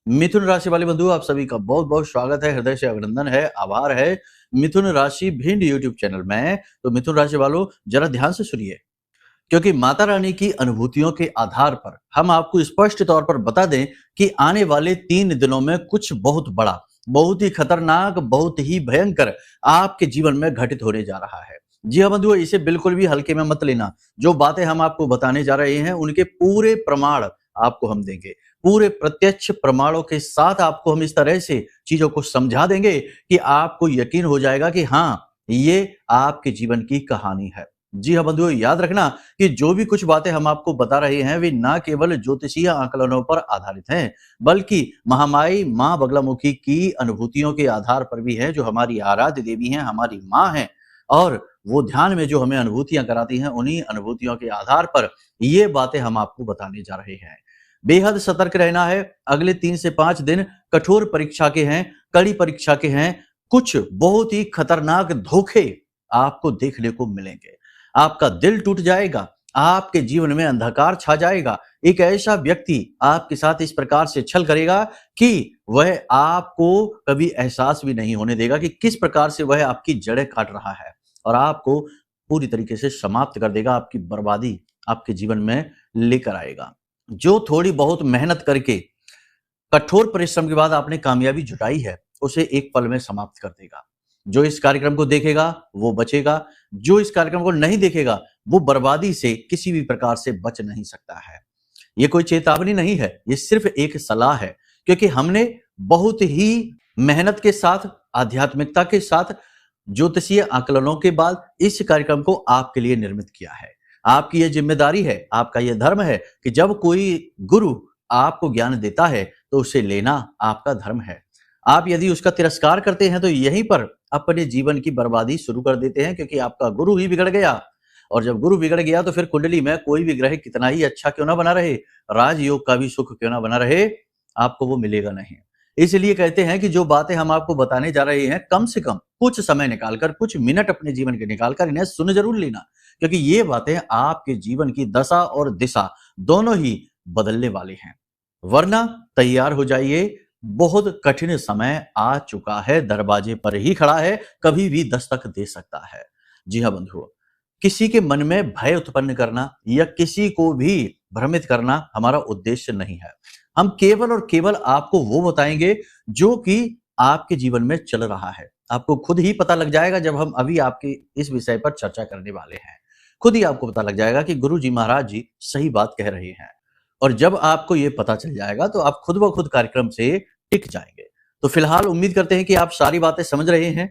मिथुन राशि वाले बंधु, आप सभी का बहुत बहुत स्वागत है, हृदय से अभिनंदन है, आभार है। मिथुन राशि भिंड यूट्यूब चैनल में। तो मिथुन राशि वालों, जरा ध्यान से सुनिए, क्योंकि माता रानी की अनुभूतियों के आधार पर हम आपको स्पष्ट तौर पर बता दें कि आने वाले 3 दिनों में कुछ बहुत बड़ा, बहुत ही खतरनाक, बहुत ही भयंकर आपके जीवन में घटित होने जा रहा है। जी हाँ बंधुओं, इसे बिल्कुल भी हल्के में मत लेना। जो बातें हम आपको बताने जा रहे हैं उनके पूरे प्रमाण आपको हम देंगे। पूरे प्रत्यक्ष प्रमाणों के साथ आपको हम इस तरह से चीजों को समझा देंगे कि आपको यकीन हो जाएगा कि हाँ, ये आपके जीवन की कहानी है। जी हाँ बंधुओं, याद रखना कि जो भी कुछ बातें हम आपको बता रहे हैं वे ना केवल ज्योतिषीय आकलनों पर आधारित हैं, बल्कि महामाई माँ बगलामुखी की अनुभूतियों के आधार पर भी है, जो हमारी आराध्य देवी हैं, हमारी माँ हैं। और वो ध्यान में जो हमें अनुभूतियां कराती हैं, उन्हीं अनुभूतियों के आधार पर ये बातें हम आपको बताने जा रहे हैं। बेहद सतर्क रहना है। अगले 3 से 5 दिन कठोर परीक्षा के हैं, कड़ी परीक्षा के हैं। कुछ बहुत ही खतरनाक धोखे आपको देखने को मिलेंगे। आपका दिल टूट जाएगा, आपके जीवन में अंधकार छा जाएगा। एक ऐसा व्यक्ति आपके साथ इस प्रकार से छल करेगा कि वह आपको कभी एहसास भी नहीं होने देगा कि किस प्रकार से वह आपकी जड़ें काट रहा है और आपको पूरी तरीके से समाप्त कर देगा, आपकी बर्बादी आपके जीवन में लेकर आएगा। जो थोड़ी बहुत मेहनत करके, कठोर परिश्रम के बाद आपने कामयाबी जुटाई है, उसे एक पल में समाप्त कर देगा। जो इस कार्यक्रम को देखेगा वो बचेगा, जो इस कार्यक्रम को नहीं देखेगा वो बर्बादी से किसी भी प्रकार से बच नहीं सकता है। ये कोई चेतावनी नहीं है, ये सिर्फ एक सलाह है, क्योंकि हमने बहुत ही मेहनत के साथ, आध्यात्मिकता के साथ, ज्योतिषीय आकलनों के बाद इस कार्यक्रम को आपके लिए निर्मित किया है। आपकी यह जिम्मेदारी है, आपका यह धर्म है कि जब कोई गुरु आपको ज्ञान देता है तो उसे लेना आपका धर्म है। आप यदि उसका तिरस्कार करते हैं तो यहीं पर अपने जीवन की बर्बादी शुरू कर देते हैं, क्योंकि आपका गुरु ही बिगड़ गया। और जब गुरु बिगड़ गया तो फिर कुंडली में कोई भी ग्रह कितना ही अच्छा क्यों ना बना रहे, राजयोग का भी सुख क्यों ना बना रहे, आपको वो मिलेगा नहीं। इसलिए कहते हैं कि जो बातें हम आपको बताने जा रहे हैं, कम से कम कुछ समय निकालकर, कुछ मिनट अपने जीवन के निकालकर इन्हें सुन जरूर लेना, क्योंकि ये बातें आपके जीवन की दशा और दिशा दोनों ही बदलने वाले हैं। वरना तैयार हो जाइए, बहुत कठिन समय आ चुका है, दरवाजे पर ही खड़ा है, कभी भी दस्तक दे सकता है। जी हाँ बंधुओं, किसी के मन में भय उत्पन्न करना या किसी को भी भ्रमित करना हमारा उद्देश्य नहीं है। हम केवल और केवल आपको वो बताएंगे जो कि आपके जीवन में चल रहा है। आपको खुद ही पता लग जाएगा, जब हम अभी आपके इस विषय पर चर्चा करने वाले हैं, खुद ही आपको पता लग जाएगा कि गुरु जी महाराज जी सही बात कह रहे हैं। और जब आपको ये पता चल जाएगा तो आप खुद ब खुद कार्यक्रम से टिक जाएंगे। तो फिलहाल उम्मीद करते हैं कि आप सारी बातें समझ रहे हैं।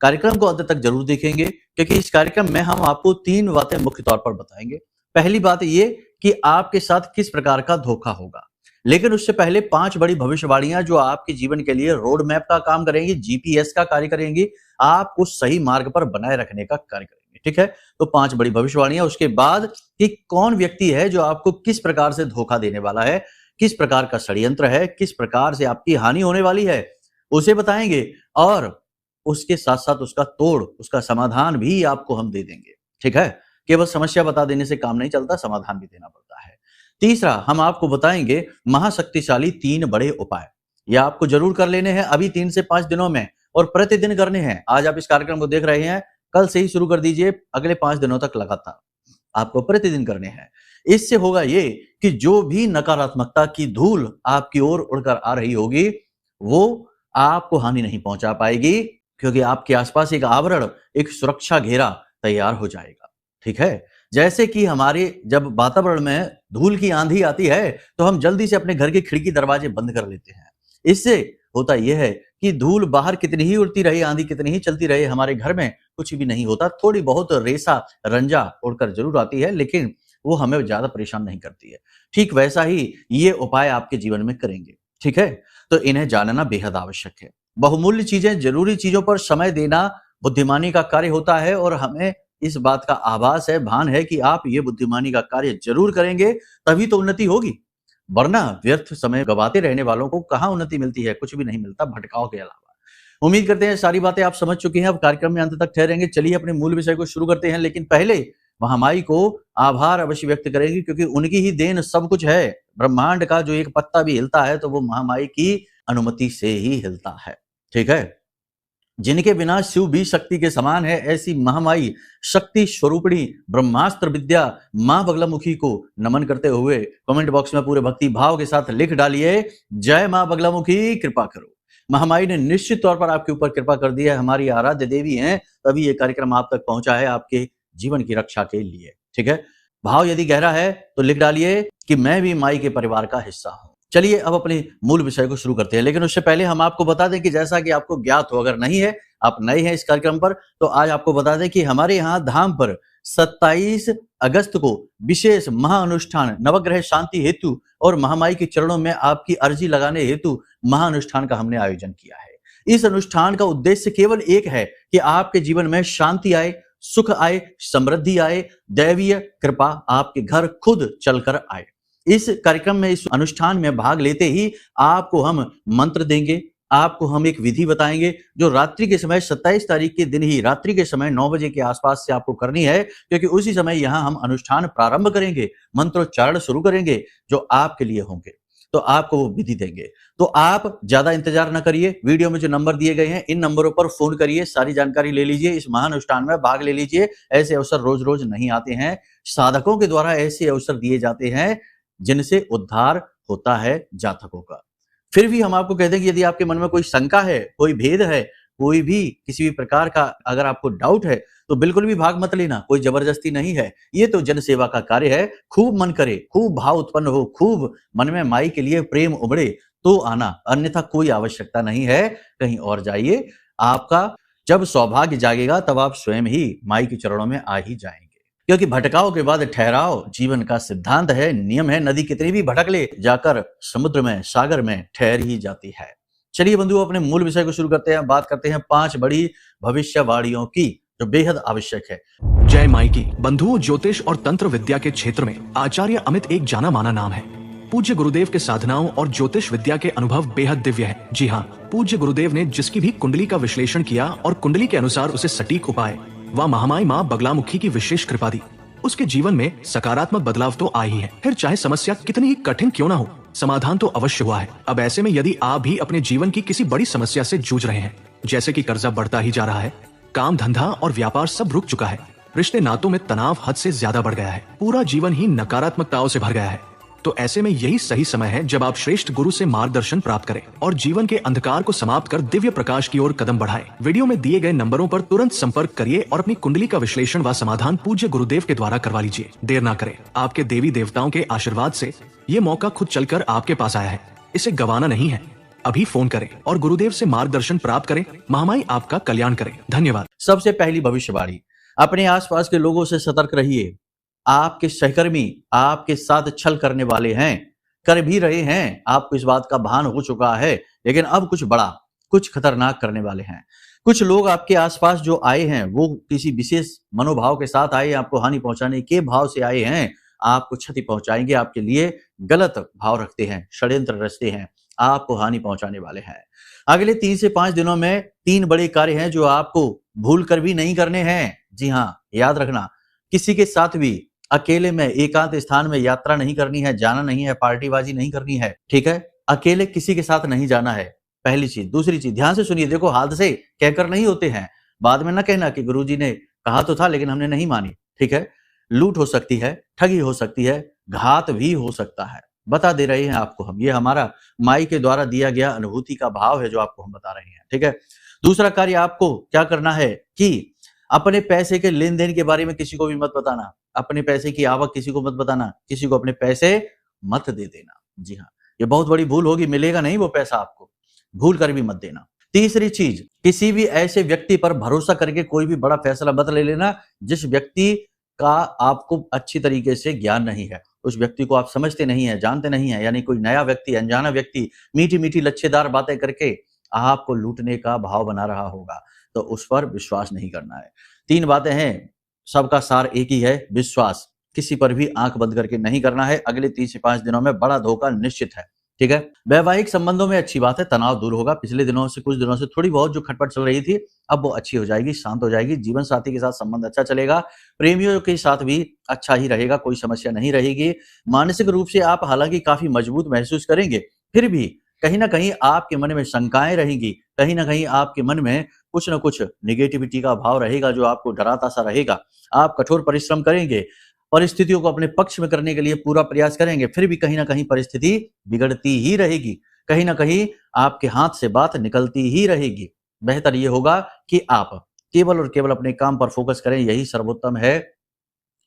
कार्यक्रम को अंत तक जरूर देखेंगे, क्योंकि इस कार्यक्रम में हम आपको 3 बातें मुख्य तौर पर बताएंगे। पहली बात ये कि आपके साथ किस प्रकार का धोखा होगा, लेकिन उससे पहले 5 बड़ी भविष्यवाणियां जो आपके जीवन के लिए रोड मैप का काम करेंगी, जीपीएस का कार्य करेंगी, आपको सही मार्ग पर बनाए रखने का कार्य करेंगे। ठीक है, तो 5 बड़ी भविष्यवाणियां, उसके बाद कि कौन व्यक्ति है जो आपको किस प्रकार से धोखा देने वाला है, किस प्रकार का षड्यंत्र है, किस प्रकार से आपकी हानि होने वाली है, उसे बताएंगे। और उसके साथ साथ उसका तोड़, उसका समाधान भी आपको हम दे देंगे। ठीक है, केवल समस्या बता देने से काम नहीं चलता, समाधान भी देना पड़ता है। तीसरा, हम आपको बताएंगे महाशक्तिशाली 3 बड़े उपाय। ये आपको जरूर कर लेने हैं अभी 3 से 5 दिनों में, और प्रतिदिन करने हैं। आज आप इस कार्यक्रम को देख रहे हैं, कल से ही शुरू कर दीजिए, अगले 5 दिनों तक लगातार आपको प्रतिदिन करने हैं। इससे होगा ये कि जो भी नकारात्मकता की धूल आपकी ओर उड़कर आ रही होगी, वो आपको हानि नहीं पहुंचा पाएगी, क्योंकि आपके आसपास एक आवरण, एक सुरक्षा घेरा तैयार हो जाएगा। ठीक है, जैसे कि हमारे जब वातावरण में धूल की आंधी आती है तो हम जल्दी से अपने घर के खिड़की दरवाजे बंद कर लेते हैं। इससे होता यह है कि धूल बाहर कितनी ही उड़ती रहे, आंधी कितनी ही चलती रहे, हमारे घर में कुछ भी नहीं होता। थोड़ी बहुत रेसा रंजा उड़कर जरूर आती है, लेकिन वो हमें ज्यादा परेशान नहीं करती है। ठीक वैसा ही ये उपाय आपके जीवन में करेंगे। ठीक है, तो इन्हें जानना बेहद आवश्यक है। बहुमूल्य चीजें, जरूरी चीजों पर समय देना बुद्धिमानी का कार्य होता है, और हमें इस बात का आभास है, भान है कि आप ये बुद्धिमानी का कार्य जरूर करेंगे, तभी तो उन्नति होगी। वरना व्यर्थ समय गवाते रहने वालों को कहाँ उन्नति मिलती है, कुछ भी नहीं मिलता भटकाव के अलावा। उम्मीद करते हैं सारी बातें आप समझ चुके हैं। अब कार्यक्रम में अंत तक ठहरेंगे। चलिए अपने मूल विषय को शुरू करते हैं, लेकिन पहले महामाई को आभार अवश्य व्यक्त करेंगे, क्योंकि उनकी ही देन सब कुछ है। ब्रह्मांड का जो एक पत्ता भी हिलता है तो वो महामाई की अनुमति से ही हिलता है। ठीक है, जिनके बिना शिव भी शक्ति के समान है, ऐसी महामाई शक्ति स्वरूपिणी ब्रह्मास्त्र विद्या मां बगलामुखी को नमन करते हुए कमेंट बॉक्स में पूरे भक्ति भाव के साथ लिख डालिए, जय मां बगलामुखी, कृपा करो। महामाई ने निश्चित तौर पर आपके ऊपर कृपा कर दी है, हमारी आराध्य देवी हैं, तभी ये कार्यक्रम आप तक पहुंचा है आपके जीवन की रक्षा के लिए। ठीक है, भाव यदि गहरा है तो लिख डालिए कि मैं भी माई के परिवार का हिस्सा हूं। चलिए अब अपने मूल विषय को शुरू करते हैं, लेकिन उससे पहले हम आपको बता दें कि जैसा कि आपको ज्ञात हो, अगर नहीं है, आप नए हैं इस कार्यक्रम पर, तो आज आपको बता दें कि हमारे यहाँ धाम पर 27 अगस्त को विशेष महाअनुष्ठान नवग्रह शांति हेतु और महामाई के चरणों में आपकी अर्जी लगाने हेतु महाअनुष्ठान का हमने आयोजन किया है। इस अनुष्ठान का उद्देश्य केवल एक है कि आपके जीवन में शांति आए, सुख आए, समृद्धि आए, दैवीय कृपा आपके घर खुद चलकर आए। इस कार्यक्रम में, इस अनुष्ठान में भाग लेते ही आपको हम मंत्र देंगे, आपको हम एक विधि बताएंगे जो रात्रि के समय 27 तारीख के दिन ही रात्रि के समय 9 बजे के आसपास से आपको करनी है, क्योंकि उसी समय यहाँ हम अनुष्ठान प्रारंभ करेंगे, मंत्रोच्चारण शुरू करेंगे जो आपके लिए होंगे, तो आपको वो विधि देंगे। तो आप ज्यादा इंतजार न करिए, वीडियो में जो नंबर दिए गए हैं इन नंबरों पर फोन करिए, सारी जानकारी ले लीजिए, इस महाअनुष्ठान में भाग ले लीजिए। ऐसे अवसर रोज रोज नहीं आते हैं, साधकों के द्वारा ऐसे अवसर दिए जाते हैं जिनसे उद्धार होता है जातकों का। फिर भी हम आपको कहते हैं कि यदि आपके मन में कोई शंका है, कोई भेद है, कोई भी किसी भी प्रकार का अगर आपको डाउट है, तो बिल्कुल भी भाग मत लेना, कोई जबरदस्ती नहीं है। ये तो जन सेवा का कार्य है। खूब मन करे, खूब भाव उत्पन्न हो, खूब मन में माई के लिए प्रेम उमड़े तो आना, अन्यथा कोई आवश्यकता नहीं है, कहीं और जाइए। आपका जब सौभाग्य जागेगा तब आप स्वयं ही माई के चरणों में आ ही जाएंगे, क्योंकि भटकाव के बाद ठहराव जीवन का सिद्धांत है, नियम है। नदी कितनी भी भटक ले, जाकर समुद्र में, सागर में ठहर ही जाती है। चलिए बंधुओं, अपने मूल विषय को शुरू करते हैं। बात करते हैं 5 बड़ी भविष्यवाणियों की जो बेहद आवश्यक है। जय माई की। बंधुओं, ज्योतिष और तंत्र विद्या के क्षेत्र में आचार्य अमित एक जाना माना नाम है। पूज्य गुरुदेव के साधनाओं और ज्योतिष विद्या के अनुभव बेहद दिव्य है। जी हाँ, पूज्य गुरुदेव ने जिसकी भी कुंडली का विश्लेषण किया और कुंडली के अनुसार उसे सटीक उपाय व महामाई माँ बगलामुखी की विशेष कृपा दी, उसके जीवन में सकारात्मक बदलाव तो आ ही है। फिर चाहे समस्या कितनी ही कठिन क्यों ना हो, समाधान तो अवश्य हुआ है। अब ऐसे में यदि आप भी अपने जीवन की किसी बड़ी समस्या से जूझ रहे हैं, जैसे कि कर्जा बढ़ता ही जा रहा है, काम धंधा और व्यापार सब रुक चुका है, रिश्ते नातों में तनाव हद से ज्यादा बढ़ गया है, पूरा जीवन ही नकारात्मकताओं से भर गया है, तो ऐसे में यही सही समय है जब आप श्रेष्ठ गुरु से मार्गदर्शन प्राप्त करें और जीवन के अंधकार को समाप्त कर दिव्य प्रकाश की ओर कदम बढ़ाएं। वीडियो में दिए गए नंबरों पर तुरंत संपर्क करिए और अपनी कुंडली का विश्लेषण व समाधान पूज्य गुरुदेव के द्वारा करवा लीजिए। देर ना करें, आपके देवी देवताओं के आशीर्वाद से ये मौका खुद चलकर आपके पास आया है, इसे गंवाना नहीं है। अभी फोन करें और गुरुदेव से मार्गदर्शन प्राप्त करें। महामाई आपका कल्याण करें। धन्यवाद। सबसे पहली भविष्यवाणी, अपने आसपास के लोगों से सतर्क रहिए। आपके सहकर्मी आपके साथ छल करने वाले हैं, कर भी रहे हैं, आपको इस बात का भान हो चुका है, लेकिन अब कुछ बड़ा, कुछ खतरनाक करने वाले हैं। कुछ लोग आपके आसपास जो आए हैं वो किसी विशेष मनोभाव के साथ आए, आपको हानि पहुंचाने के भाव से आए हैं, आपको क्षति पहुंचाएंगे, आपके लिए गलत भाव रखते हैं, षड्यंत्र रचते हैं, आपको हानि पहुंचाने वाले हैं। अगले 3 से 5 दिनों में 3 बड़े कार्य हैं जो आपको भूल कर भी नहीं करने हैं। जी हाँ, याद रखना, किसी के साथ भी अकेले में एकांत स्थान में यात्रा नहीं करनी है, जाना नहीं है, पार्टीबाजी नहीं करनी है। ठीक है, अकेले किसी के साथ नहीं जाना है, पहली चीज। दूसरी चीज, ध्यान से सुनिए, देखो हादसे कहकर नहीं होते हैं, बाद में ना कहना कि गुरुजी ने कहा तो था लेकिन हमने नहीं मानी। ठीक है, लूट हो सकती है, ठगी हो सकती है, घात भी हो सकता है, बता दे रहे हैं आपको हम। ये हमारा माई के द्वारा दिया गया अनुभूति का भाव है जो आपको हम बता रहे हैं। ठीक है, दूसरा कार्य आपको क्या करना है कि अपने पैसे के लेन देन के बारे में किसी को भी मत बताना, अपने पैसे की आवक किसी को मत बताना, किसी को अपने पैसे मत दे देना। जी हाँ, ये बहुत बड़ी भूल होगी, मिलेगा नहीं वो पैसा आपको, भूल कर भी मत देना। तीसरी चीज, किसी भी ऐसे व्यक्ति पर भरोसा करके कोई भी बड़ा फैसला मत ले लेना जिस व्यक्ति का आपको अच्छी तरीके से ज्ञान नहीं है, उस व्यक्ति को आप समझते नहीं है, जानते नहीं है, यानी कोई नया व्यक्ति, अनजाना व्यक्ति मीठी मीठी लच्छेदार बातें करके आपको लूटने का भाव बना रहा होगा, तो उस पर विश्वास नहीं करना है। 3 बातें हैं, सबका सार एक ही है, विश्वास किसी पर भी आंख बंद करके नहीं करना है। अगले 3 से 5 दिनों में बड़ा धोखा निश्चित है। ठीक है। वैवाहिक संबंधों में अच्छी बात है, तनाव दूर होगा। पिछले दिनों से, कुछ दिनों से थोड़ी बहुत जो खटपट चल रही थी, अब वो अच्छी हो जाएगी, शांत हो जाएगी। जीवन साथी के साथ संबंध अच्छा चलेगा। प्रेमियों के साथ भी अच्छा ही रहेगा, कोई समस्या नहीं रहेगी। मानसिक रूप से आप हालांकि काफी मजबूत महसूस करेंगे, फिर भी कहीं ना कहीं आपके मन में शंकाएं रहेंगी, कहीं ना कहीं आपके मन में कुछ ना कुछ निगेटिविटी का भाव रहेगा जो आपको डराता सा रहेगा। आप कठोर परिश्रम करेंगे, परिस्थितियों को अपने पक्ष में करने के लिए पूरा प्रयास करेंगे, फिर भी कहीं ना कहीं परिस्थिति बिगड़ती ही रहेगी, कहीं ना कहीं आपके हाथ से बात निकलती ही रहेगी। बेहतर ये होगा कि आप केवल और केवल अपने काम पर फोकस करें, यही सर्वोत्तम है।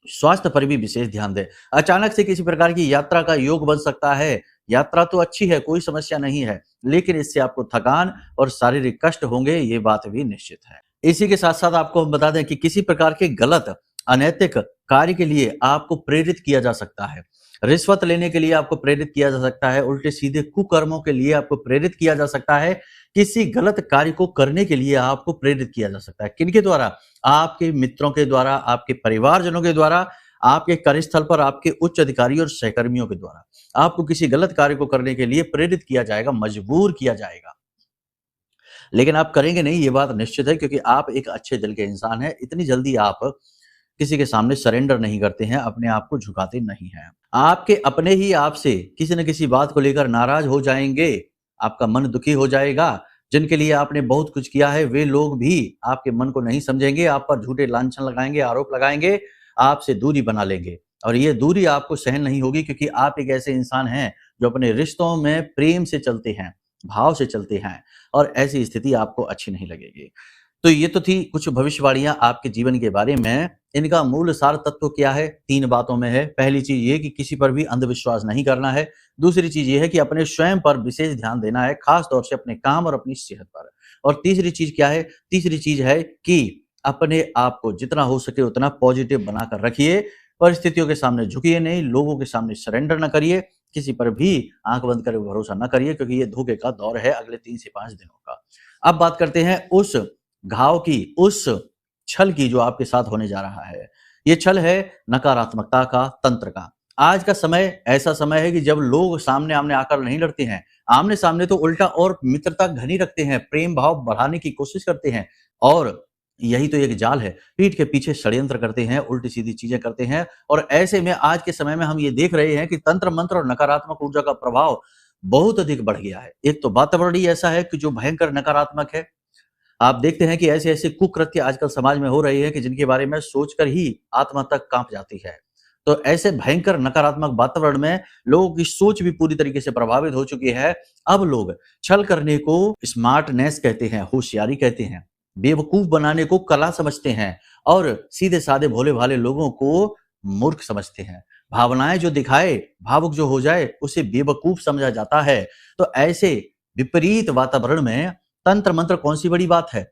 स्वास्थ्य पर भी विशेष ध्यान दें। अचानक से किसी प्रकार की यात्रा का योग बन सकता है। यात्रा तो अच्छी है, कोई समस्या नहीं है, लेकिन इससे आपको थकान और शारीरिक कष्ट होंगे, ये बात भी निश्चित है। इसी के साथ साथ आपको हम बता दें कि किसी प्रकार के गलत अनैतिक कार्य के लिए आपको प्रेरित किया जा सकता है। रिश्वत लेने के लिए आपको प्रेरित किया जा सकता है, उल्टे सीधे कुकर्मों के लिए आपको प्रेरित किया जा सकता है, किसी गलत कार्य को करने के लिए आपको प्रेरित किया जा सकता है। किनके द्वारा? आपके मित्रों के द्वारा, आपके परिवारजनों के द्वारा, आपके कार्यस्थल पर आपके उच्च अधिकारी और सहकर्मियों के द्वारा आपको किसी गलत कार्य को करने के लिए प्रेरित किया जाएगा, मजबूर किया जाएगा। लेकिन आप करेंगे नहीं, ये बात निश्चित है, क्योंकि आप एक अच्छे दिल के इंसान हैं। इतनी जल्दी आप किसी के सामने सरेंडर नहीं करते हैं, अपने आप को झुकाते नहीं हैं। आपके अपने ही आपसे किसी न किसी बात को लेकर नाराज हो जाएंगे, आपका मन दुखी हो जाएगा। जिनके लिए आपने बहुत कुछ किया है, वे लोग भी आपके मन को नहीं समझेंगे, आप पर झूठे लांछन लगाएंगे, आरोप लगाएंगे, आपसे दूरी बना लेंगे। और ये दूरी आपको सहन नहीं होगी, क्योंकि आप एक ऐसे इंसान हैं जो अपने रिश्तों में प्रेम से चलते हैं, भाव से चलते हैं, और ऐसी स्थिति आपको अच्छी नहीं लगेगी। तो ये तो थी कुछ भविष्यवाणियां आपके जीवन के बारे में। इनका मूल सार तत्व क्या है? 3 बातों में है। पहली चीज ये कि किसी पर भी अंधविश्वास नहीं करना है। दूसरी चीज ये है कि अपने स्वयं पर विशेष ध्यान देना है, खास तौर से अपने काम और अपनी सेहत पर। और तीसरी चीज क्या है? तीसरी चीज है कि अपने आप को जितना हो सके उतना पॉजिटिव बनाकर रखिए। परिस्थितियों के सामने झुकिए नहीं, लोगों के सामने सरेंडर न करिए, किसी पर भी आंख बंद कर भरोसा न करिए, क्योंकि ये धोखे का दौर है अगले 3 से 5 दिनों का। अब बात करते हैं उस घाव की, उस छल की जो आपके साथ होने जा रहा है। ये छल है नकारात्मकता का, तंत्र का। आज का समय ऐसा समय है कि जब लोग सामने आमने आकर नहीं लड़ते हैं, आमने सामने तो उल्टा और मित्रता घनी रखते हैं, प्रेम भाव बढ़ाने की कोशिश करते हैं, और यही तो एक जाल है। पीठ के पीछे षड्यंत्र करते हैं, उल्टी सीधी चीजें करते हैं। और ऐसे में आज के समय में हम ये देख रहे हैं कि तंत्र मंत्र और नकारात्मक ऊर्जा का प्रभाव बहुत अधिक बढ़ गया है। एक तो वातावरण ही ऐसा है कि जो भयंकर नकारात्मक है। आप देखते हैं कि ऐसे-ऐसे कुकृत्य आजकल समाज में हो रहे हैं कि जिनके बारे में सोचकर ही आत्मा तक काँप जाती है। तो ऐसे भयंकर नकारात्मक वातावरण में लोगों की सोच भी पूरी तरीके से प्रभावित हो चुकी है। अब लोग छल करने को स्मार्टनेस कहते हैं, होशियारी कहते हैं। बेवकूफ बनाने को कला समझते हैं, और सीधे-साधे भोले-भाले लोगों को मूर्ख समझते हैं। भावनाएँ जो दिखाए, भावुक जो हो जाए, उसे बेवकूफ समझा जाता है। तो ऐसे विपरीत वातावरण में तंत्र मंत्र कौन सी बड़ी बात है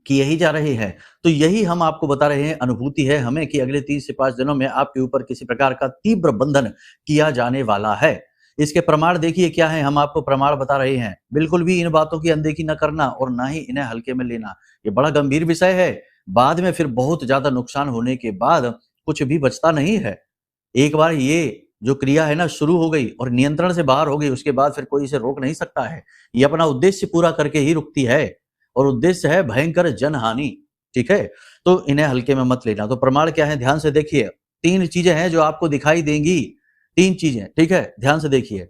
कि यही जा रहे हैं। तो यही हम आपको बता रहे हैं, अनुभूति है हमें कि अगले 3 से 5 दिनों में आपके ऊपर किसी प्रकार का तीव्र बंधन किया जाने वाला है। इसके प्रमाण देखिए क्या है, हम आपको प्रमाण बता रहे हैं। बिल्कुल भी इन बातों की अनदेखी न करना और ना ही इन्हें हल्के में लेना। ये बड़ा गंभीर विषय है। बाद में फिर बहुत ज्यादा नुकसान होने के बाद कुछ भी बचता नहीं है। एक बार ये जो क्रिया है ना शुरू हो गई और नियंत्रण से बाहर हो गई, उसके बाद फिर कोई इसे रोक नहीं सकता है। ये अपना उद्देश्य पूरा करके ही रुकती है, और उद्देश्य है भयंकर जनहानि। ठीक है, तो इन्हें हल्के में मत लेना। तो प्रमाण क्या है, ध्यान से देखिए। 3 चीजें हैं जो आपको दिखाई देंगी, 3 चीजें, ठीक है, ध्यान से देखिए।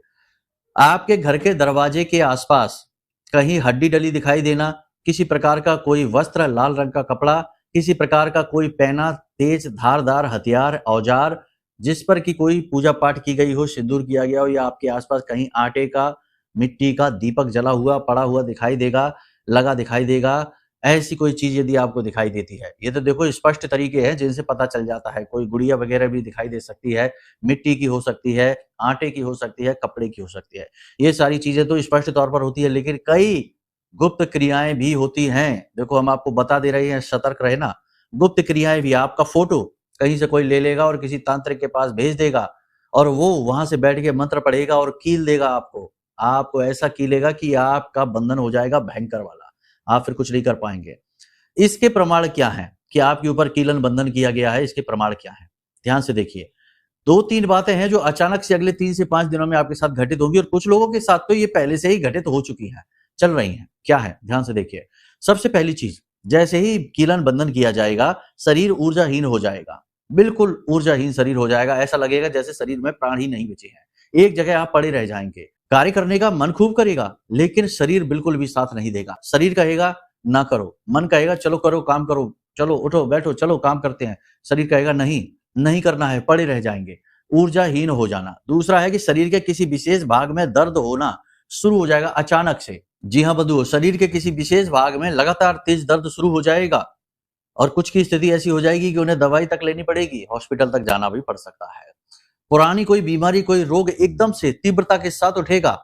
आपके घर के दरवाजे के आसपास कहीं हड्डी डली दिखाई देना, किसी प्रकार का कोई वस्त्र, लाल रंग का कपड़ा, किसी प्रकार का कोई पैना, तेज धारदार हथियार, औजार, जिस पर कि कोई पूजा पाठ की गई हो, सिंदूर किया गया हो, या आपके आसपास कहीं आटे का, मिट्टी का दीपक जला हुआ पड़ा हुआ दिखाई देगा, लगा दिखाई देगा। ऐसी कोई चीज यदि आपको दिखाई देती है, ये तो देखो स्पष्ट तरीके हैं जिनसे पता चल जाता है। कोई गुड़िया वगैरह भी दिखाई दे सकती है, मिट्टी की हो सकती है, आटे की हो सकती है, कपड़े की हो सकती है। ये सारी चीजें तो स्पष्ट तौर पर होती है, लेकिन कई गुप्त क्रियाएं भी होती हैं। देखो हम आपको बता दे रहे हैं, सतर्क रहना। गुप्त क्रियाएं भी, आपका फोटो कहीं से कोई ले लेगा और किसी तांत्रिक के पास भेज देगा, और वो वहां से बैठ के मंत्र पढ़ेगा और कील देगा आपको ऐसा कीलेगा कि आपका बंधन हो जाएगा भयंकर वाला, आप फिर कुछ नहीं कर पाएंगे। इसके प्रमाण क्या है कि आपके ऊपर कीलन बंधन किया गया है? इसके प्रमाण क्या है? ध्यान से देखिए। 2-3 बातें हैं जो अचानक से अगले 3 से 5 दिनों में आपके साथ घटित होंगी और कुछ लोगों के साथ तो ये पहले से ही घटित हो चुकी हैं, चल रही हैं। क्या है? ध्यान से देखिए। सबसे पहली चीज़, जैसे ही कीलन बंधन किया जाएगा, शरीर ऊर्जाहीन हो जाएगा। बिल्कुल ऊर्जाहीन शरीर हो जाएगा, ऐसा लगेगा जैसे शरीर में प्राण ही नहीं बचे हैं। एक जगह आप पड़े रह जाएँगे। कार्य करने का मन खूब करेगा, लेकिन शरीर बिल्कुल भी साथ नहीं देगा। शरीर कहेगा ना करो, मन कहेगा चलो करो, काम करो, चलो उठो, बैठो, चलो काम करते हैं। शरीर कहेगा नहीं, नहीं करना है, पड़े रह जाएँगे। ऊर्जाहीन हो जाना। दूसरा है कि शरीर के किसी विशेष भाग में दर्द होना शुरू हो जाएगा अचानक से। जी हाँ बंधुओं, शरीर के किसी विशेष भाग में लगातार तेज दर्द शुरू हो जाएगा और कुछ की स्थिति ऐसी हो जाएगी कि उन्हें दवाई तक लेनी पड़ेगी, हॉस्पिटल तक जाना भी पड़ सकता है। पुरानी कोई बीमारी, कोई रोग एकदम से तीव्रता के साथ उठेगा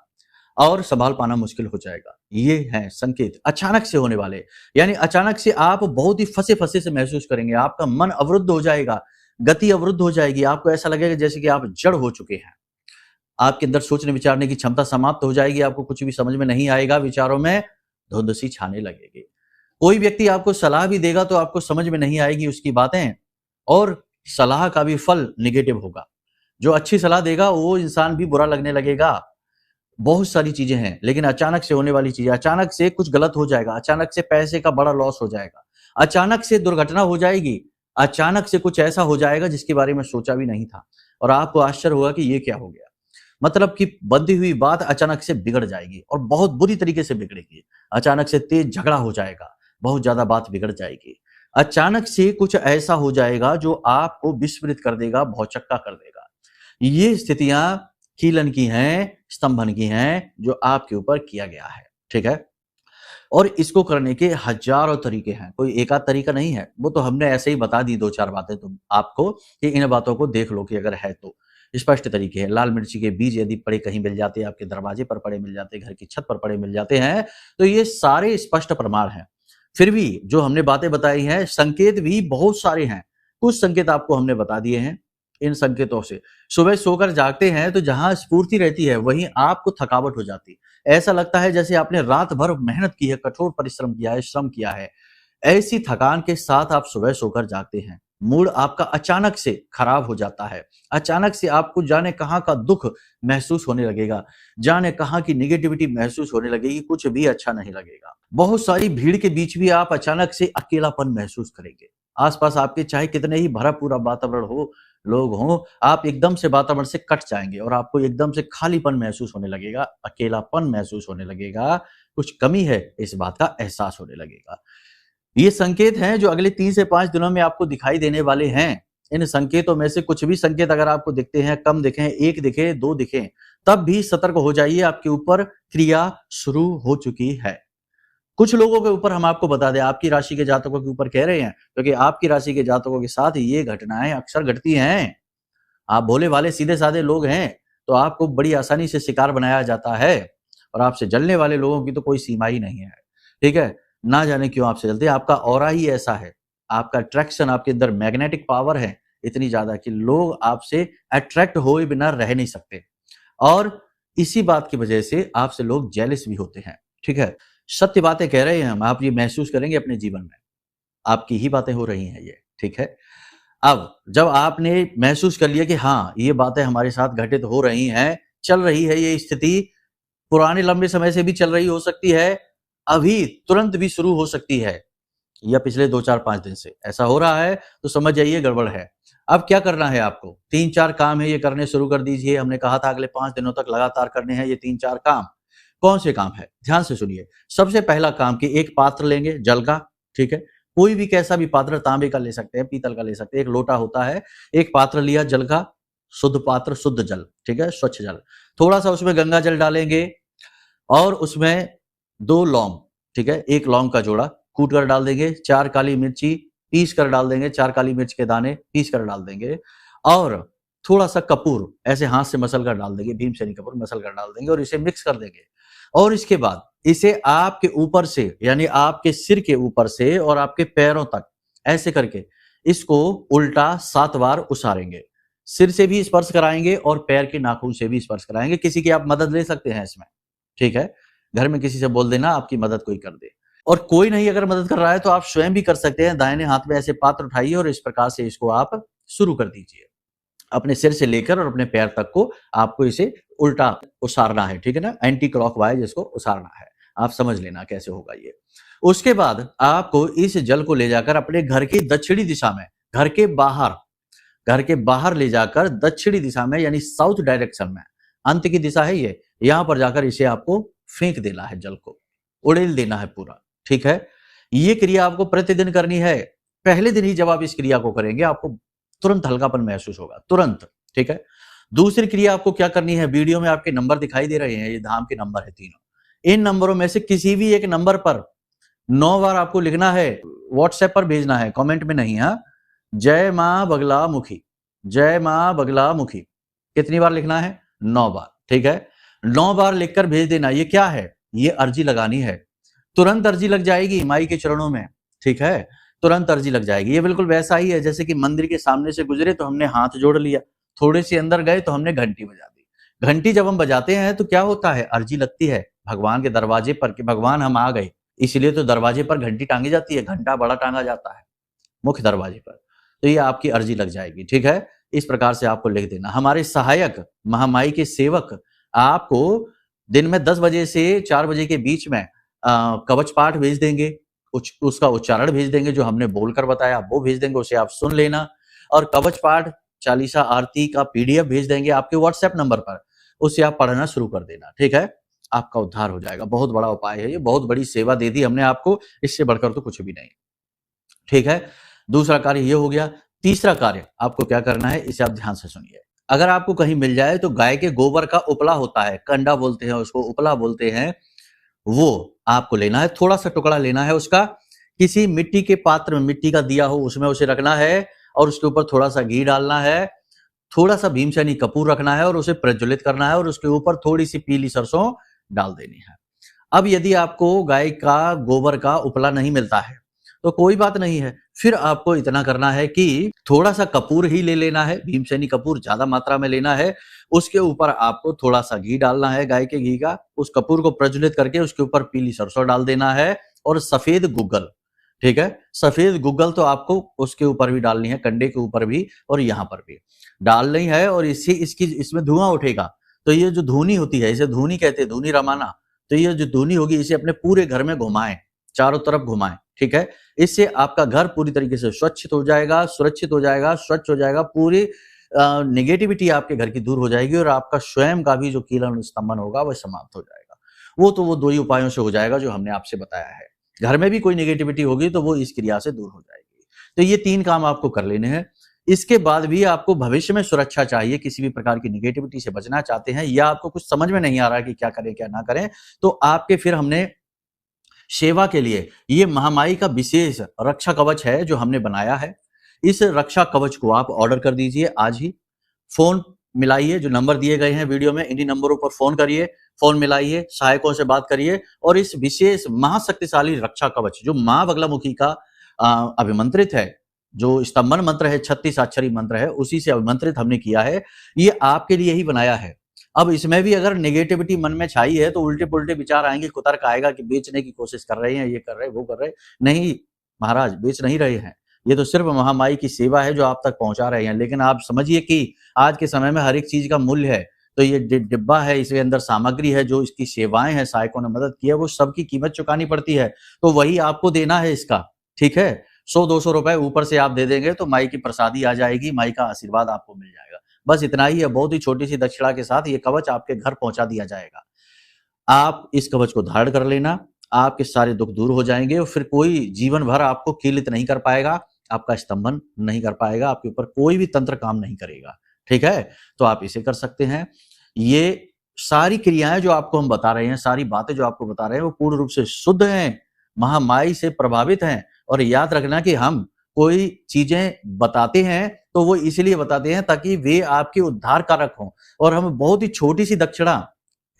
और संभाल पाना मुश्किल हो जाएगा। ये हैं संकेत अचानक से होने वाले। यानी अचानक से आप बहुत ही फंसे-फंसे से महसूस करेंगे, आपका मन अवरुद्ध हो जाएगा, गति अवरुद्ध हो जाएगी, आपको ऐसा लगेगा जैसे कि आप जड़ हो चुके हैं। आपके अंदर सोचने विचारने की क्षमता समाप्त हो जाएगी, आपको कुछ भी समझ में नहीं आएगा, विचारों में धुंध सी छाने लगेगी। कोई व्यक्ति आपको सलाह भी देगा तो आपको समझ में नहीं आएगी उसकी बातें और सलाह का भी फल नेगेटिव होगा। जो अच्छी सलाह देगा वो इंसान भी बुरा लगने लगेगा। बहुत सारी चीजें हैं, लेकिन अचानक से होने वाली चीजें, अचानक से कुछ गलत हो जाएगा, अचानक से पैसे का बड़ा लॉस हो जाएगा, अचानक से दुर्घटना हो जाएगी, अचानक से कुछ ऐसा हो जाएगा जिसके बारे में सोचा भी नहीं था और आपको आश्चर्य होगा कि ये क्या हो गया। मतलब कि बंधी हुई बात अचानक से बिगड़ जाएगी और बहुत बुरी तरीके से बिगड़ेगी। अचानक से तेज झगड़ा हो जाएगा, बहुत ज्यादा बात बिगड़ जाएगी। अचानक से कुछ ऐसा हो जाएगा जो आपको विस्मृत कर देगा, भौचक्का कर देगा। ये स्थितियां कीलन की हैं, स्तंभन की हैं, जो आपके ऊपर किया गया है। ठीक है? और इसको करने के हजारों तरीके हैं, कोई एक आध तरीका नहीं है। वो तो हमने ऐसे ही बता दी 2-4 बातें तुम आपको कि इन बातों को देख लो कि अगर है तो। स्पष्ट तरीके हैं। लाल मिर्ची के बीज यदि पड़े कहीं मिल जाते हैं, आपके दरवाजे पर पड़े मिल जाते हैं, घर की छत पर पड़े मिल जाते हैं, तो ये सारे स्पष्ट प्रमाण हैं। फिर भी जो हमने बातें बताई हैं, संकेत भी बहुत सारे हैं। कुछ संकेत आपको हमने बता दिए हैं। इन संकेतों से सुबह सोकर जागते हैं तो जहां स्फूर्ति रहती है वहीं आपको थकावट हो जाती है। ऐसा लगता है जैसे आपने रात भर मेहनत की है, कठोर परिश्रम किया है, श्रम किया है। ऐसी थकान के साथ आप सुबह सोकर जागते हैं। मूड आपका अचानक से खराब हो जाता है। अचानक से आपको जाने कहां का दुख महसूस होने लगेगा, जाने कहां की निगेटिविटी महसूस होने लगेगी, कुछ भी अच्छा नहीं लगेगा। बहुत सारी भीड़ के बीच भी आप अचानक से अकेलापन महसूस करेंगे। आसपास आपके चाहे कितने ही भरा पूरा वातावरण हो, लोग हों, आप एकदम से वातावरण से कट जाएंगे और आपको एकदम से खालीपन महसूस होने लगेगा, अकेलापन महसूस होने लगेगा, कुछ कमी है इस बात का एहसास होने लगेगा। ये संकेत हैं जो अगले 3 से 5 दिनों में आपको दिखाई देने वाले हैं। इन संकेतों में से कुछ भी संकेत अगर आपको दिखते हैं, कम दिखें, 1 दिखे, 2 दिखें, तब भी सतर्क हो जाइए, आपके ऊपर क्रिया शुरू हो चुकी है। कुछ लोगों के ऊपर हम आपको बता दें, आपकी राशि के जातकों के ऊपर कह रहे हैं, क्योंकि आपकी राशि के जातकों के साथ ये घटनाएं अक्सर घटती हैं। आप भोले भाले सीधे साधे लोग हैं, तो आपको बड़ी आसानी से शिकार बनाया जाता है और आपसे जलने वाले लोगों की तो कोई सीमा ही नहीं है। ठीक है? ना जाने क्यों आपसे जलते हैं, आपका ऑरा ही ऐसा है, आपका अट्रैक्शन, आपके अंदर मैग्नेटिक पावर है इतनी ज्यादा कि लोग आपसे अट्रैक्ट हुए बिना रह नहीं सकते और इसी बात की वजह से आपसे लोग जेलस भी होते हैं। ठीक है? सत्य बातें कह रहे हैं हम, आप ये महसूस करेंगे अपने जीवन में, आपकी ही बातें हो रही हैं ये। ठीक है? अब जब आपने महसूस कर लिया कि हाँ, ये बातें हमारे साथ घटित हो रही हैं, चल रही है ये स्थिति, पुराने लंबे समय से भी चल रही हो सकती है, अभी तुरंत भी शुरू हो सकती है या पिछले 2-4-5 दिन से ऐसा हो रहा है, तो समझ जाइए गड़बड़ है। अब क्या करना है आपको? 3-4 काम है, ये करने शुरू कर दीजिए। हमने कहा था अगले 5 दिनों तक लगातार करने हैं ये 3-4 काम। कौन से काम है? ध्यान से सुनिए। सबसे पहला काम कि एक पात्र लेंगे जल का, ठीक है? कोई भी कैसा भी पात्र, तांबे का ले सकते हैं, पीतल का ले सकते हैं, एक लोटा होता है, एक पात्र लिया जल का, शुद्ध पात्र, शुद्ध जल, ठीक है? स्वच्छ जल। थोड़ा सा उसमें गंगा जल डालेंगे और उसमें 2 लौंग, ठीक है? 1 लौंग का जोड़ा कूट कर डाल देंगे, 4 काली मिर्ची पीस कर डाल देंगे, 4 काली मिर्च के दाने पीस कर डाल देंगे और थोड़ा सा कपूर ऐसे हाथ से मसल कर डाल देंगे, भीमसेनी कपूर मसल कर डाल देंगे और इसे मिक्स कर देंगे। और इसके बाद इसे आपके ऊपर से, यानी आपके सिर के ऊपर से और आपके पैरों तक ऐसे करके इसको उल्टा 7 बार उसारेंगे। सिर से भी स्पर्श कराएंगे और पैर के नाखून से भी स्पर्श कराएंगे। किसी की आप मदद ले सकते हैं इसमें, ठीक है? घर में किसी से बोल देना आपकी मदद कोई कर दे। और कोई नहीं अगर मदद कर रहा है तो आप स्वयं भी कर सकते हैं। दाहिने हाथ में ऐसे पात्र उठाइए और इस प्रकार से इसको आप शुरू कर दीजिए। अपने सिर से लेकर और अपने पैर तक को आपको इसे उल्टा उसारना है, ठीक है ना, एंटी क्लॉकवाइज इसको उसारना है। आप समझ लेना कैसे होगा ये। उसके बाद आपको इस जल को ले जाकर अपने घर की दक्षिणी दिशा में, घर के बाहर ले जाकर दक्षिणी दिशा में यानी साउथ डायरेक्शन में, अंत की दिशा है ये, यहां पर जाकर इसे आपको फेंक देना है, जल को उड़ेल देना है पूरा, ठीक है। ये क्रिया आपको प्रतिदिन करनी है। पहले दिन ही जब आप इस क्रिया को करेंगे आपको तुरंत हल्कापन महसूस होगा, तुरंत, ठीक है। दूसरी क्रिया आपको क्या करनी है, वीडियो में आपके नंबर दिखाई दे रहे हैं, ये धाम के नंबर है तीनों, इन नंबरों में से किसी भी एक नंबर पर 9 बार आपको लिखना है, व्हाट्सएप पर भेजना है, कमेंट में नहीं। हाँ, जय मां बगला मुखी, जय मां बगला मुखी, कितनी बार लिखना है, 9 बार, ठीक है। 9 बार लिखकर भेज देना। ये क्या है, ये अर्जी लगानी है, तुरंत अर्जी लग जाएगी माई के चरणों में, ठीक है, तुरंत अर्जी लग जाएगी। ये बिल्कुल वैसा ही है जैसे कि मंदिर के सामने से गुजरे तो हमने हाथ जोड़ लिया, थोड़े से अंदर गए तो हमने घंटी बजा दी। घंटी जब हम बजाते हैं तो क्या होता है, अर्जी लगती है भगवान के दरवाजे पर कि भगवान हम आ गए, इसलिए तो दरवाजे पर घंटी टांगी जाती है, घंटा बड़ा टांगा जाता है मुख्य दरवाजे पर, तो ये आपकी अर्जी लग जाएगी, ठीक है। इस प्रकार से आपको लिख देना। हमारे सहायक महामाई के सेवक आपको दिन में 10 बजे से 4 बजे के बीच में कवच पाठ भेज देंगे, उसका उच्चारण भेज देंगे, जो हमने बोलकर बताया वो भेज देंगे, उसे आप सुन लेना। और कवच पाठ चालीसा आरती का पीडीएफ भेज देंगे आपके व्हाट्सएप नंबर पर, उसे आप पढ़ना शुरू कर देना, ठीक है। आपका उद्धार हो जाएगा। बहुत बड़ा उपाय है ये, बहुत बड़ी सेवा दे दी हमने आपको, इससे बढ़कर तो कुछ भी नहीं, ठीक है। दूसरा कार्य ये हो गया। तीसरा कार्य आपको क्या करना है, इसे आप ध्यान से सुनिए। अगर आपको कहीं मिल जाए तो गाय के गोबर का उपला होता है, कंडा बोलते हैं उसको, उपला बोलते हैं, वो आपको लेना है, थोड़ा सा टुकड़ा लेना है उसका, किसी मिट्टी के पात्र में, मिट्टी का दिया हो उसमें उसे रखना है, और उसके ऊपर थोड़ा सा घी डालना है, थोड़ा सा भीमसेनी कपूर रखना है और उसे प्रज्वलित करना है, और उसके ऊपर थोड़ी सी पीली सरसों डाल देनी है। अब यदि आपको गाय का गोबर का उपला नहीं मिलता है तो कोई बात नहीं है, फिर आपको इतना करना है कि थोड़ा सा कपूर ही ले लेना है, भीमसेनी कपूर ज्यादा मात्रा में लेना है, उसके ऊपर आपको थोड़ा सा घी डालना है, गाय के घी का, उस कपूर को प्रज्वलित करके उसके ऊपर पीली सरसों डाल देना है, और सफेद गुग्गल, ठीक है, सफेद गुग्गल तो आपको उसके ऊपर भी डालनी है, कंडे के ऊपर भी और यहाँ पर भी डालनी है, और इसमें धुआं उठेगा, तो ये जो धूनी होती है, इसे धूनी कहते हैं, धूनी रमाना, तो ये जो धूनी होगी इसे अपने पूरे घर में घुमाएं, चारों तरफ घुमाएं, ठीक है। इससे आपका घर पूरी तरीके से स्वच्छ हो जाएगा, सुरक्षित हो जाएगा, स्वच्छ हो जाएगा, पूरी नेगेटिविटी आपके घर की दूर हो जाएगी, और आपका स्वयं का भी जो कीलन स्तंभन होगा वह समाप्त हो जाएगा। वो 2 ही उपायों से हो जाएगा जो हमने आपसे बताया है। घर में भी कोई नेगेटिविटी होगी तो वो इस क्रिया से दूर हो जाएगी। तो ये 3 काम आपको कर लेने हैं। इसके बाद भी आपको भविष्य में सुरक्षा चाहिए, किसी भी प्रकार की नेगेटिविटी से बचना चाहते हैं, या आपको कुछ समझ में नहीं आ रहा है कि क्या करें क्या ना करें, तो आपके फिर हमने सेवा के लिए ये महामाई का विशेष रक्षा कवच है जो हमने बनाया है। इस रक्षा कवच को आप ऑर्डर कर दीजिए आज ही। फोन मिलाइए, जो नंबर दिए गए हैं वीडियो में, इन्हीं नंबरों पर फोन करिए, फोन मिलाइए, सहायकों से बात करिए, और इस विशेष महाशक्तिशाली रक्षा कवच जो मां बगलामुखी का अभिमंत्रित है, जो स्तंभन मंत्र है, 36 अक्षरी मंत्र है, उसी से अभिमंत्रित हमने किया है, ये आपके लिए ही बनाया है। अब इसमें भी अगर नेगेटिविटी मन में छाई है तो उल्टे पुल्टे विचार आएंगे, कुतर्क आएगा कि बेचने की कोशिश कर रहे हैं, ये कर रहे हैं, वो कर रहे हैं। नहीं महाराज, बेच नहीं रहे हैं, ये तो सिर्फ महामाई की सेवा है जो आप तक पहुंचा रहे हैं। लेकिन आप समझिए कि आज के समय में हर एक चीज का मूल्य है, तो ये डिब्बा है, इसके अंदर सामग्री है, जो इसकी सेवाएं हैं, सहायकों ने मदद की है, वो सबकी कीमत चुकानी पड़ती है, तो वही आपको देना है इसका, ठीक है। 100-200 रुपए ऊपर से आप दे देंगे तो माई की प्रसादी आ जाएगी, माई का आशीर्वाद आपको मिल जाएगा। बस इतना ही है, बहुत ही छोटी सी दक्षिणा के साथ ये कवच आपके घर पहुंचा दिया जाएगा। आप इस कवच को धारण कर लेना, आपके सारे दुख दूर हो जाएंगे, और फिर कोई जीवन भर आपको कीलित नहीं कर पाएगा, आपका स्तंभन नहीं कर पाएगा, आपके ऊपर कोई भी तंत्र काम नहीं करेगा, ठीक है। तो आप इसे कर सकते हैं। ये सारी क्रियाएं जो आपको हम बता रहे हैं, सारी बातें जो आपको बता रहे हैं, वो पूर्ण रूप से शुद्ध हैं, महामाई से प्रभावित हैं। और याद रखना कि हम कोई चीजें बताते हैं तो वो इसलिए बताते हैं ताकि वे आपके उद्धार कारक हों, और हम बहुत ही छोटी सी दक्षिणा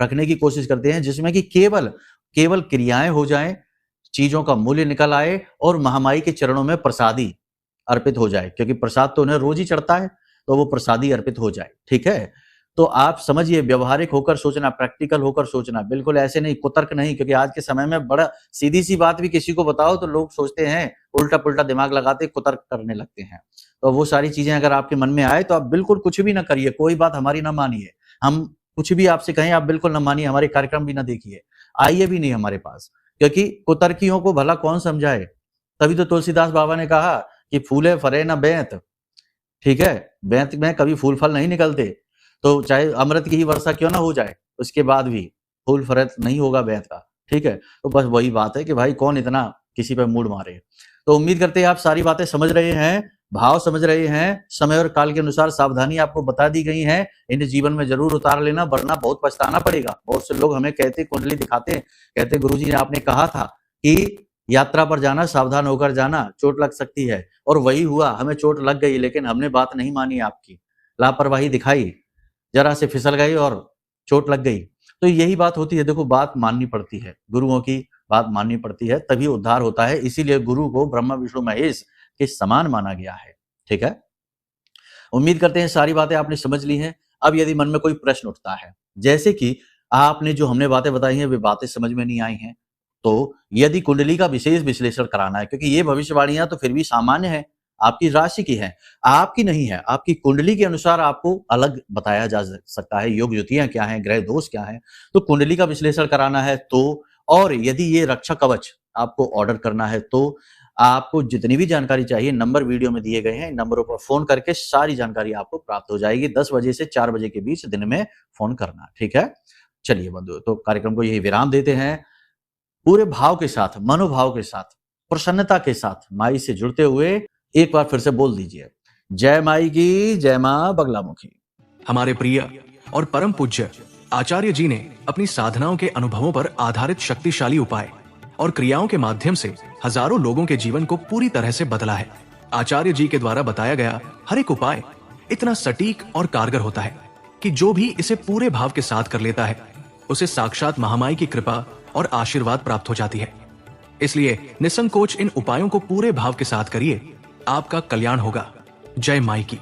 रखने की कोशिश करते हैं जिसमें कि केवल क्रियाएं हो जाएं, चीजों का मूल्य निकल आए, और महामाई के चरणों में प्रसादी अर्पित हो जाए, क्योंकि प्रसाद तो उन्हें रोज ही चढ़ता है, तो वो प्रसादी अर्पित हो जाए, ठीक है। तो आप समझिए, व्यवहारिक होकर सोचना, प्रैक्टिकल होकर सोचना, बिल्कुल ऐसे नहीं, कुतर्क नहीं, क्योंकि आज के समय में बड़ा सीधी सी बात भी किसी को बताओ तो लोग सोचते हैं, उल्टा पुल्टा दिमाग लगाते कुतर्क करने लगते हैं। तो वो सारी चीजें अगर आपके मन में आए तो आप बिल्कुल कुछ भी ना करिए, कोई बात हमारी ना मानिए, हम कुछ भी आपसे कहें आप बिल्कुल ना मानिए, हमारे कार्यक्रम भी ना देखिए, आइए भी नहीं हमारे पास, क्योंकि कुतर्कियों को भला कौन समझाए। तभी तो तुलसीदास बाबा ने कहा कि फूले फरे न बेंत, ठीक है, बेंत में कभी फूल फल नहीं निकलते, तो चाहे अमृत की ही वर्षा क्यों ना हो जाए, उसके बाद भी फूल फरत नहीं होगा बेंत का, ठीक है। तो बस वही बात है कि भाई कौन इतना किसी पे मूड मारे। तो उम्मीद करते हैं आप सारी बातें समझ रहे हैं, भाव समझ रहे हैं, समय और काल के अनुसार सावधानी आपको बता दी गई है, इन्हें जीवन में जरूर उतार लेना, वरना बहुत पछताना पड़ेगा। बहुत से लोग हमें कहते कुंडली दिखाते हैं, कहते गुरुजी ने आपने कहा था कि यात्रा पर जाना सावधान होकर जाना, चोट लग सकती है, और वही हुआ, हमें चोट लग गई, लेकिन हमने बात नहीं मानी आपकी, लापरवाही दिखाई, जरा से फिसल गई और चोट लग गई। तो यही बात होती है, देखो बात माननी पड़ती है, गुरुओं की बात माननी पड़ती है, तभी उद्धार होता है। इसीलिए गुरु को ब्रह्मा विष्णु महेश के समान माना गया है, ठीक है। उम्मीद करते हैं सारी बातें आपने समझ ली हैं। अब यदि मन में कोई प्रश्न उठता है, जैसे कि आपने जो हमने बातें बताई हैं वे बातें समझ में नहीं आई हैं, तो यदि कुंडली का विशेष विश्लेषण कराना है, क्योंकि ये भविष्यवाणियां तो फिर भी सामान्य है, आपकी राशि की है, आपकी नहीं है, आपकी कुंडली के अनुसार आपको अलग बताया जा सकता है, योग युतियां क्या हैं, ग्रह दोष क्या हैं। तो कुंडली का विश्लेषण कराना है तो, और यदि ये रक्षा कवच आपको ऑर्डर करना है तो आपको जितनी भी जानकारी चाहिए नंबर वीडियो में दिए गए हैं, इन नंबरों पर फोन करके सारी जानकारी आपको प्राप्त हो जाएगी। 10 बजे से 4 बजे के बीच दिन में फोन करना, ठीक है। चलिए बंधु, तो कार्यक्रम को यही विराम देते हैं, पूरे भाव के साथ, मनोभाव के साथ, प्रसन्नता के साथ माई से जुड़ते हुए एक बार फिर से बोल दीजिए, जय माई की, जय मां बगलामुखी। हमारे प्रिय और परम पूज्य आचार्य जी ने अपनी साधनाओं के अनुभवों पर आधारित शक्तिशाली उपाय और क्रियाओं के माध्यम से हजारों लोगों के जीवन को पूरी तरह से बदला है। आचार्य जी के द्वारा बताया गया हर एक उपाय इतना सटीक और कारगर होता है कि जो भी इसे पूरे भाव के साथ कर लेता है उसे साक्षात महामाई की कृपा और आशीर्वाद प्राप्त हो जाती है। इसलिए निसंकोच इन उपायों को पूरे भाव के साथ करिए, आपका कल्याण होगा। जय माई की।